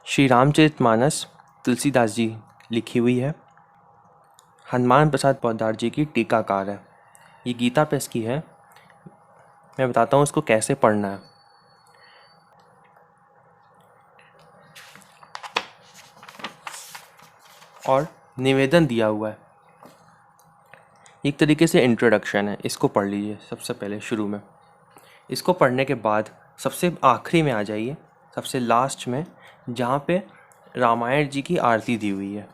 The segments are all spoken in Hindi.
श्री रामचरितमानस तुलसीदास जी लिखी हुई है। हनुमान प्रसाद पोद्दार जी की टीकाकार है। ये गीता प्रेस की है। मैं बताता हूँ इसको कैसे पढ़ना है। और निवेदन दिया हुआ है। एक तरीके से इंट्रोडक्शन है, इसको पढ़ लीजिए सबसे पहले शुरू में। इसको पढ़ने के बाद सबसे आखिरी में आ जाइए, सबसे लास्ट में, जहाँ पे रामायण जी की आरती दी हुई है।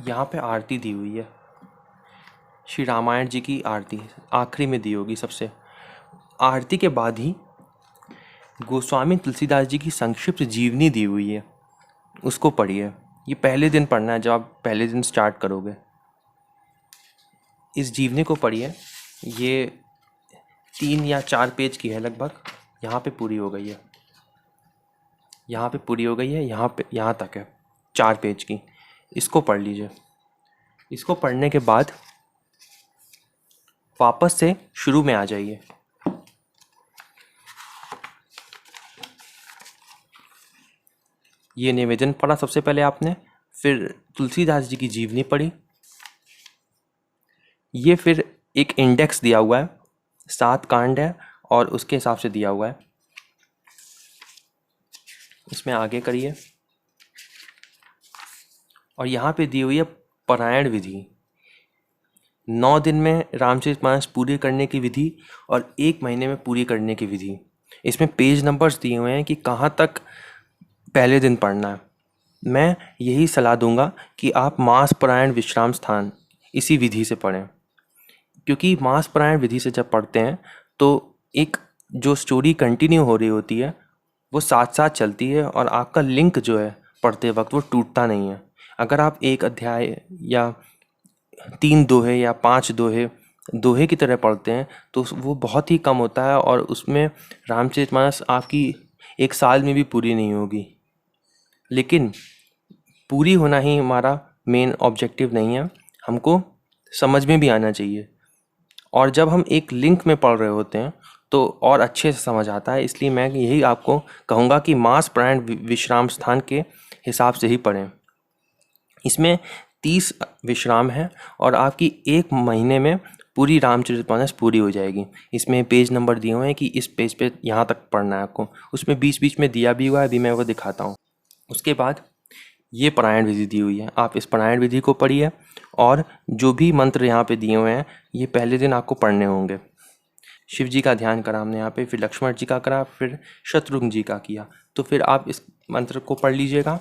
यहाँ पे आरती दी हुई है, श्री रामायण जी की आरती आखिरी में दी होगी। सबसे आरती के बाद ही गोस्वामी तुलसीदास जी की संक्षिप्त जीवनी दी हुई है, उसको पढ़िए। ये पहले दिन पढ़ना है, जब आप पहले दिन स्टार्ट करोगे। इस जीवनी को पढ़िए। ये 3 या 4 पेज की है लगभग। यहाँ पे पूरी हो गई है, यहाँ पे पूरी हो गई है, यहाँ तक है 4 पेज की। इसको पढ़ लीजिए। इसको पढ़ने के बाद वापस से शुरू में आ जाइए। ये निवेदन पढ़ा सबसे पहले आपने, फिर तुलसीदास जी की जीवनी पढ़ी। ये फिर एक इंडेक्स दिया हुआ है, 7 कांड है और उसके हिसाब से दिया हुआ है। इसमें आगे करिए। और यहाँ पे दी हुई है पारायण विधि। 9 दिन में रामचरितमानस पूरी करने की विधि और 1 महीने में पूरी करने की विधि। इसमें पेज नंबर्स दिए हुए हैं कि कहाँ तक पहले दिन पढ़ना है। मैं यही सलाह दूंगा कि आप मास पारायण विश्राम स्थान इसी विधि से पढ़ें, क्योंकि मास पारायण विधि से जब पढ़ते हैं तो एक जो स्टोरी कंटिन्यू हो रही होती है वो साथ साथ चलती है और आपका लिंक जो है पढ़ते वक्त वो टूटता नहीं है। अगर आप एक अध्याय या 3 दोहे या 5 दोहे की तरह पढ़ते हैं तो वो बहुत ही कम होता है और उसमें रामचरितमानस आपकी 1 साल में भी पूरी नहीं होगी। लेकिन पूरी होना ही हमारा मेन ऑब्जेक्टिव नहीं है, हमको समझ में भी आना चाहिए। और जब हम एक लिंक में पढ़ रहे होते हैं तो और अच्छे से समझ आता है। इसलिए मैं यही आपको कहूँगा कि मास पारायण विश्राम स्थान के हिसाब से ही पढ़ें। इसमें 30 विश्राम है और आपकी 1 महीने में पूरी रामचरितमानस पूरी हो जाएगी। इसमें पेज नंबर दिए हुए हैं कि इस पेज पे यहाँ तक पढ़ना है आपको। उसमें बीच बीच में दिया भी हुआ है, अभी मैं वो दिखाता हूँ। उसके बाद ये पारायण विधि दी हुई है, आप इस पारायण विधि को पढ़िए। और जो भी मंत्र यहाँ पे दिए हुए हैं ये पहले दिन आपको पढ़ने होंगे। शिव जी का ध्यान करा हमने यहाँ पे, फिर लक्ष्मण जी का करा, फिर शत्रुघ्न जी का किया। तो फिर आप इस मंत्र को पढ़ लीजिएगा।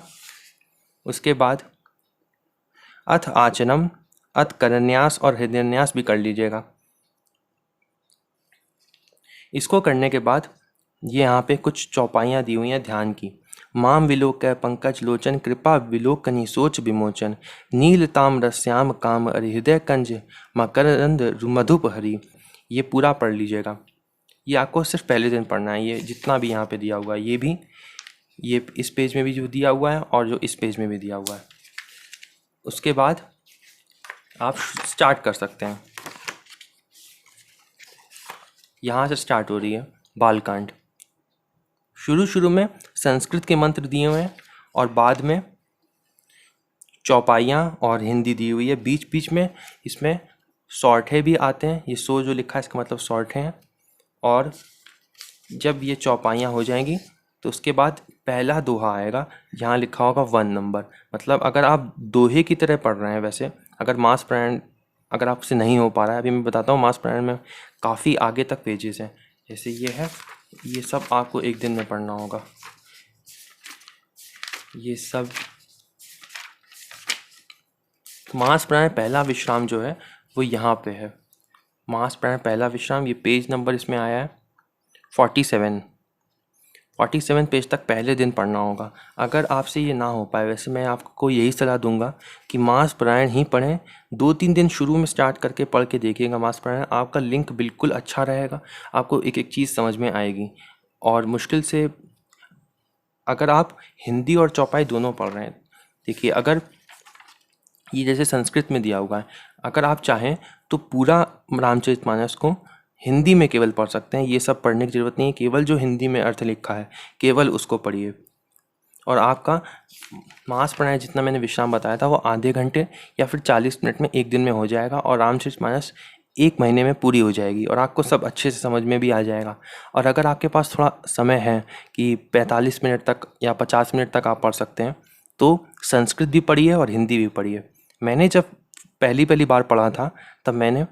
उसके बाद अथ आचनम, अथ करन्यास और हृदयन्यास भी कर लीजिएगा। इसको करने के बाद ये यहाँ पे कुछ चौपाइयाँ दी हुई हैं ध्यान की। माम विलोक पंकज लोचन, कृपा विलोकनी सोच विमोचन, नील ताम्र श्याम काम हरि, हृदय कंज मकरंद मधुप हरि। ये पूरा पढ़ लीजिएगा। ये आपको सिर्फ पहले दिन पढ़ना है। ये जितना भी यहाँ पे दिया हुआ है ये भी, ये इस पेज में भी जो दिया हुआ है और जो इस पेज में भी दिया हुआ है। उसके बाद आप स्टार्ट कर सकते हैं। यहाँ से स्टार्ट हो रही है बालकांड। शुरू में संस्कृत के मंत्र दिए हुए हैं और बाद में चौपाइयाँ और हिंदी दी हुई है। बीच बीच में इसमें सौरठे भी आते हैं। ये सो जो लिखा है इसका मतलब सौरठे हैं। और जब ये चौपाइयाँ हो जाएंगी तो उसके बाद पहला दोहा आएगा, यहाँ लिखा होगा 1 नंबर। मतलब अगर आप दोहे की तरह पढ़ रहे हैं, वैसे अगर मास पारायण अगर आपसे नहीं हो पा रहा है, अभी मैं बताता हूँ मास पारायण में काफ़ी आगे तक पेजेस हैं। जैसे ये है, ये सब आपको 1 दिन में पढ़ना होगा। ये सब मास पारायण पहला विश्राम जो है वो यहाँ पे है। मास पारायण पहला विश्राम, ये पेज नंबर इसमें आया है 47 पेज तक पहले दिन पढ़ना होगा। अगर आपसे ये ना हो पाए, वैसे मैं आपको यही सलाह दूंगा कि मास पारायण ही पढ़ें। 2-3 दिन शुरू में स्टार्ट करके पढ़ के देखिएगा मास पारायण। आपका लिंक बिल्कुल अच्छा रहेगा, आपको एक एक चीज़ समझ में आएगी। और मुश्किल से अगर आप हिंदी और चौपाई दोनों पढ़ रहे हैं, देखिए अगर ये जैसे संस्कृत में दिया हुआ है, अगर आप चाहें तो पूरा रामचरितमानस को हिंदी में केवल पढ़ सकते हैं, ये सब पढ़ने की ज़रूरत नहीं है। केवल जो हिंदी में अर्थ लिखा है केवल उसको पढ़िए। और आपका मास प्राणायाम जितना मैंने विश्राम बताया था वो आधे घंटे या फिर 40 मिनट में एक दिन में हो जाएगा, और रामचरितमानस एक महीने में पूरी हो जाएगी और आपको सब अच्छे से समझ में भी आ जाएगा। और अगर आपके पास थोड़ा समय है कि 45 मिनट तक या 50 मिनट तक आप पढ़ सकते हैं, तो संस्कृत भी पढ़िए और हिंदी भी पढ़िए। मैंने जब पहली पहली बार पढ़ा था तब मैंने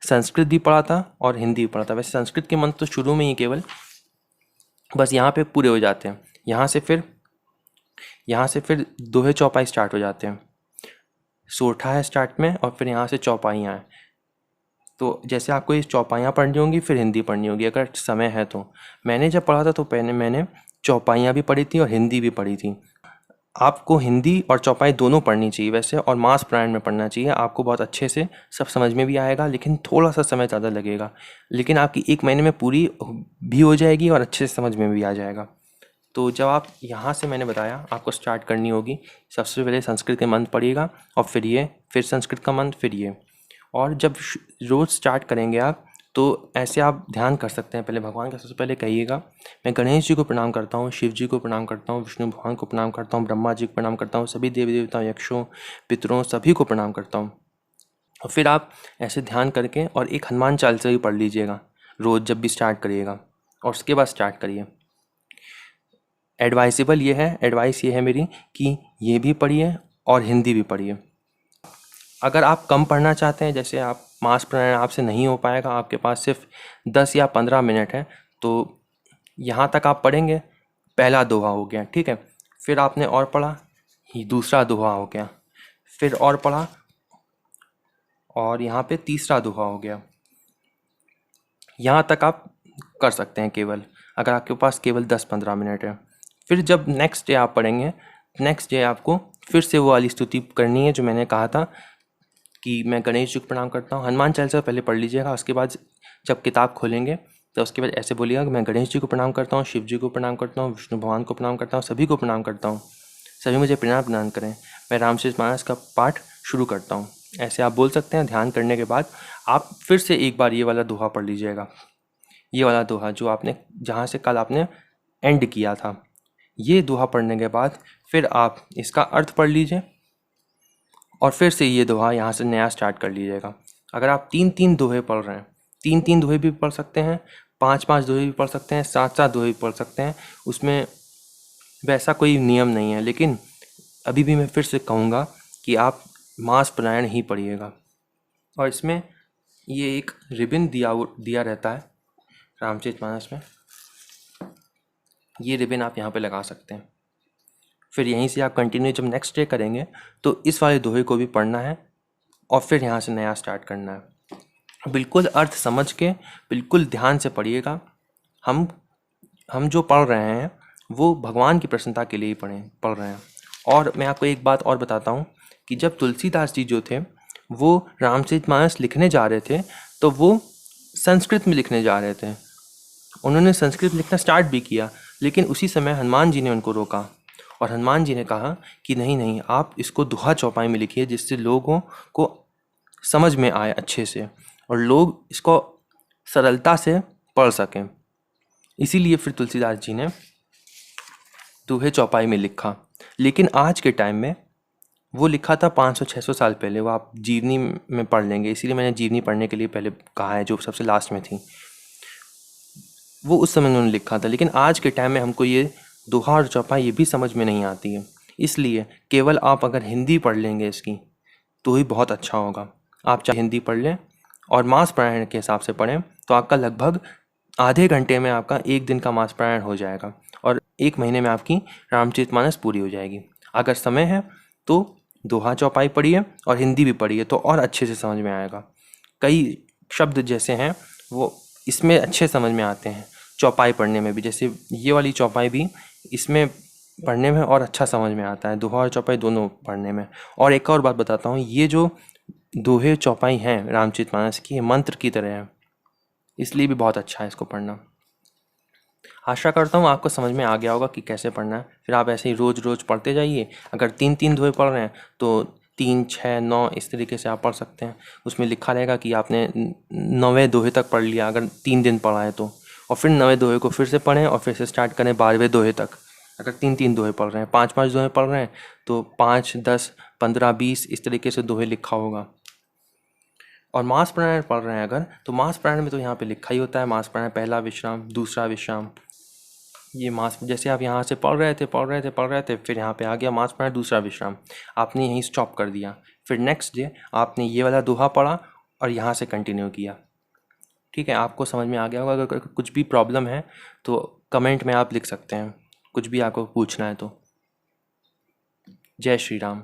संस्कृत भी पढ़ा था और हिंदी भी पढ़ा था। वैसे संस्कृत के मंत्र तो शुरू में ही केवल बस यहाँ पे पूरे हो जाते हैं, यहाँ से फिर दोहे चौपाई स्टार्ट हो जाते हैं। सोठा है स्टार्ट में और फिर यहाँ से चौपाइयाँ हैं। तो जैसे आपको ये चौपाइयाँ पढ़नी होंगी फिर हिंदी पढ़नी होगी अगर समय है तो। मैंने जब पढ़ा था तो पहले मैंने चौपाइयाँ भी पढ़ी थी और हिंदी भी पढ़ी थी। आपको हिंदी और चौपाई दोनों पढ़नी चाहिए वैसे, और मास प्राणायाम में पढ़ना चाहिए। आपको बहुत अच्छे से सब समझ में भी आएगा, लेकिन थोड़ा सा समय ज़्यादा लगेगा, लेकिन आपकी एक महीने में पूरी भी हो जाएगी और अच्छे से समझ में भी आ जाएगा। तो जब आप यहाँ से मैंने बताया आपको स्टार्ट करनी होगी, सबसे पहले संस्कृत के मंत्र पढ़िएगा और फिर संस्कृत का मंत्र, फिर ये। और जब रोज़ स्टार्ट करेंगे आप तो ऐसे आप ध्यान कर सकते हैं। पहले भगवान का सबसे पहले कहिएगा, मैं गणेश जी को प्रणाम करता हूँ, शिव जी को प्रणाम करता हूँ, विष्णु भगवान को प्रणाम करता हूँ, ब्रह्मा जी को प्रणाम करता हूँ, सभी देवी देवताओं, यक्षों, पितरों सभी को प्रणाम करता हूँ। और फिर आप ऐसे ध्यान करके और एक हनुमान चालीसा भी पढ़ लीजिएगा रोज़ जब भी स्टार्ट करिएगा, और उसके बाद स्टार्ट करिए। एडवाइस ये है मेरी कि ये भी पढ़िए और हिंदी भी पढ़िए। अगर आप कम पढ़ना चाहते हैं, जैसे आप मास प्राणायाम आपसे नहीं हो पाएगा, आपके पास सिर्फ 10 या 15 मिनट है, तो यहाँ तक आप पढ़ेंगे। पहला दोहा हो गया, ठीक है। फिर आपने और पढ़ा, ही दूसरा दोहा हो गया, फिर और पढ़ा, और यहाँ पे तीसरा दोहा हो गया। यहाँ तक आप कर सकते हैं केवल, अगर आपके पास केवल 10-15 मिनट है। फिर जब नेक्स्ट डे आप पढ़ेंगे, नेक्स्ट डे आपको फिर से वो वाली स्तुति करनी है जो मैंने कहा था कि मैं गणेश जी को प्रणाम करता हूँ। हनुमान चालीसा पहले पढ़ लीजिएगा, उसके बाद जब किताब खोलेंगे तो उसके बाद ऐसे बोलिएगा कि मैं गणेश जी को प्रणाम करता हूँ, शिव जी को प्रणाम करता हूँ, विष्णु भगवान को प्रणाम करता हूँ, सभी को प्रणाम करता हूँ, सभी मुझे प्रणाम करें, मैं रामचरितमानस का पाठ शुरू करता हूँ। ऐसे आप बोल सकते हैं। ध्यान करने के बाद आप फिर से एक बार ये वाला दोहा पढ़ लीजिएगा, ये वाला दोहा जो आपने जहाँ से कल आपने एंड किया था। ये दोहा पढ़ने के बाद फिर आप इसका अर्थ पढ़ लीजिए और फिर से ये दोहा यहाँ से नया स्टार्ट कर लीजिएगा। अगर आप 3-3 दोहे पढ़ रहे हैं, 3-3 दोहे भी पढ़ सकते हैं, 5-5 दोहे भी पढ़ सकते हैं, 7-7 दोहे भी पढ़ सकते हैं, उसमें वैसा कोई नियम नहीं है। लेकिन अभी भी मैं फिर से कहूँगा कि आप मास प्राणायाम ही पढ़िएगा। और इसमें ये एक रिबन दिया रहता है रामचरितमानस में, ये रिबन आप यहाँ पे लगा सकते हैं। फिर यहीं से आप कंटिन्यू जब नेक्स्ट डे करेंगे तो इस वाले दोहे को भी पढ़ना है और फिर यहाँ से नया स्टार्ट करना है। बिल्कुल अर्थ समझ के बिल्कुल ध्यान से पढ़िएगा। हम जो पढ़ रहे हैं वो भगवान की प्रसन्नता के लिए ही पढ़ रहे हैं। और मैं आपको एक बात और बताता हूँ कि जब तुलसीदास जी जो थे वो रामचरितमानस लिखने जा रहे थे तो वो संस्कृत में लिखने जा रहे थे। उन्होंने संस्कृत लिखना स्टार्ट भी किया, लेकिन उसी समय हनुमान जी ने उनको रोका और हनुमान जी ने कहा कि नहीं नहीं, आप इसको दोहा चौपाई में लिखिए जिससे लोगों को समझ में आए अच्छे से और लोग इसको सरलता से पढ़ सकें। इसीलिए फिर तुलसीदास जी ने दोहे चौपाई में लिखा। लेकिन आज के टाइम में वो लिखा था 500-600 साल पहले, वो आप जीवनी में पढ़ लेंगे, इसीलिए मैंने जीवनी पढ़ने के लिए पहले कहा है जो सबसे लास्ट में थी। वो उस समय उन्होंने लिखा था, लेकिन आज के टाइम में हमको ये दोहा और चौपाई ये भी समझ में नहीं आती है। इसलिए केवल आप अगर हिंदी पढ़ लेंगे इसकी तो ही बहुत अच्छा होगा। आप चाहे हिंदी पढ़ लें और मास प्राणायाम के हिसाब से पढ़ें तो आपका लगभग आधे घंटे में आपका एक दिन का मास प्राणायाम हो जाएगा और एक महीने में आपकी रामचरितमानस पूरी हो जाएगी। अगर समय है तो दोहा चौपाई पढ़िए और हिंदी भी पढ़िए तो और अच्छे से समझ में आएगा। कई शब्द जैसे हैं वो इसमें अच्छे समझ में आते हैं चौपाई पढ़ने में भी, जैसे ये वाली चौपाई भी इसमें पढ़ने में और अच्छा समझ में आता है, दोहा और चौपाई दोनों पढ़ने में। और एक और बात बताता हूँ, ये जो दोहे चौपाई हैं रामचरितमानस की, ये मंत्र की तरह है, इसलिए भी बहुत अच्छा है इसको पढ़ना। आशा करता हूँ आपको समझ में आ गया होगा कि कैसे पढ़ना है। फिर आप ऐसे ही रोज़ रोज़ पढ़ते जाइए। अगर 3-3 दोहे पढ़ रहे हैं तो 3, 6, 9 इस तरीके से आप पढ़ सकते हैं। उसमें लिखा रहेगा कि आपने 9वें दोहे तक पढ़ लिया अगर 3 दिन पढ़ा है तो, और फिर 9वें दोहे को फिर से पढ़ें और फिर से स्टार्ट करें 12वें दोहे तक। अगर 3-3 दोहे पढ़ रहे हैं, 5-5 दोहे पढ़ रहे हैं तो 5, 10, 15, 20 इस तरीके से दोहे लिखा होगा। और मास प्राणायाम पढ़ रहे हैं अगर, तो मास प्राणायाम में तो यहाँ पे लिखा ही होता है मास प्राणायाम पहला विश्राम, दूसरा विश्राम। ये मास जैसे आप यहाँ से पढ़ रहे थे, फिर यहाँ पे आ गया मास प्राणायाम दूसरा विश्राम, आपने यहीं स्टॉप कर दिया। फिर नेक्स्ट डे आपने ये वाला दोहा पढ़ा और यहाँ से कंटिन्यू किया। ठीक है, आपको समझ में आ गया होगा। अगर कुछ भी प्रॉब्लम है तो कमेंट में आप लिख सकते हैं, कुछ भी आपको पूछना है तो। जय श्री राम।